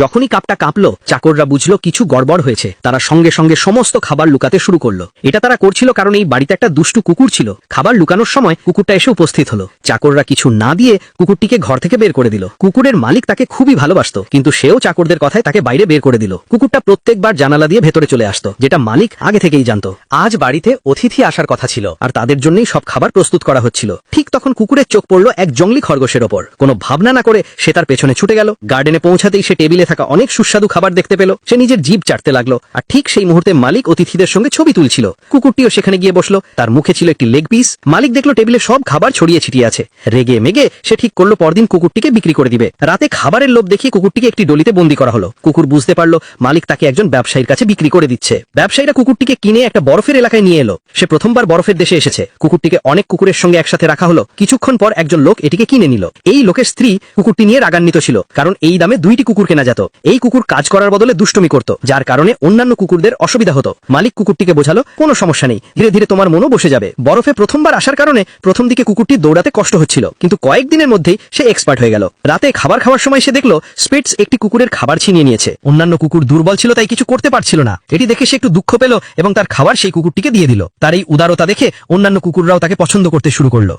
যখনই কাপটা কাঁপলো, চাকররা বুঝলো কিছু গড়বড় হয়েছে। তারা সঙ্গে সঙ্গে সমস্ত খাবার লুকাতে শুরু করলো। এটা তারা করছিল কারণ এই বাড়িতে একটা দুষ্টু কুকুর ছিল। খাবার লুকানোর সময় কুকুরটা এসে উপস্থিত হলো। চাকররা কিছু না দিয়ে কুকুরটিকে ঘর থেকে বের করে দিল। কুকুরের মালিক তাকে খুবই ভালোবাসতো, কিন্তু সেও চাকরদের কথায় তাকে বাইরে বের করে দিল। কুকুরটা প্রত্যেকবার জানালা দিয়ে ভেতরে চলে আসতো, যেটা মালিক আগে থেকেই জানতো। আজ বাড়িতে অতিথি আসার কথা ছিল, আর তাদের জন্যই সব খাবার প্রস্তুত করা হচ্ছিল। ঠিক তখন কুকুরের চোখ পড়লো এক জঙ্গলি খরগোশের ওপর। কোনো ভাবনা না করে সে তার পেছনে ছুটে গেল। গার্ডেনে পৌঁছাতেই সে টেবিলে থাকা অনেক সুস্বাদু খাবার দেখতে পেল। সে নিজের জিভ চাটতে লাগলো, আর ঠিক সেই মুহূর্তে মালিক অতিথিদের সঙ্গে ছবি তুলছিল। কুকুরটিও সেখানে গিয়ে বসলো। তার মুখে ছিল একটি লেগ পিস। মালিক দেখলো টেবিলে সব খাবার ছড়িয়ে ছিটিয়ে আছে। রেগে মেগে সে ঠিক করলো পরদিন কুকুরটিকে বিক্রি করে দিবে। রাতে খাবারের লোভ দেখিয়ে কুকুরটিকে একটি ডলিতে বন্দি করা হলো। কুকুর বুঝতে পারলো মালিক তাকে একজন ব্যবসায়ীর কাছে বিক্রি করে দিচ্ছে। ব্যবসায়ীরা কুকুরটিকে কিনে একটা বরফের এলাকায় নিয়ে এলো। সে প্রথমবার বরফের দেশে এসেছে। কুকুরটিকে অনেক কুকুরের সঙ্গে একসাথে রাখা হলো। কিছুক্ষণ পর একজন লোক এটিকে কিনে নিল। এই লোকের স্ত্রী কুকুরটি নিয়ে রাগান্বিত ছিল, কারণ এই দামে 2টি কুকুর কেনা যেত। এই কুকুর কাজ করার বদলে দুষ্টুমি করত, যার কারণে অন্যান্য কুকুরদের অসুবিধা হতো। মালিক কুকুরটিকে বোঝালো, কোনো সমস্যা নেই, ধীরে ধীরে তোমার মনও বসে যাবে। বরফে প্রথমবার আসার কারণে প্রথম দিকে কুকুরটি দৌড়াতে কষ্ট হচ্ছিল, কিন্তু কয়েকদিনের মধ্যেই সে এক্সপার্ট হয়ে গেল। রাতে খাবার খাওয়ার সময় সে দেখলো স্পিটস একটি কুকুরের খাবার ছিনিয়ে নিয়েছে। অন্যান্য কুকুর দুর্বল ছিল, তাই কিছু করতে পারছিল না। এটি দেখে সে একটু দুঃখ পেল এবং তার খাবার সেই কুকুরটিকে দিয়ে দিল। তার এই উদারতা দেখে অন্যান্য কুকুররাও তাকে পছন্দ করতে শুরু করলো।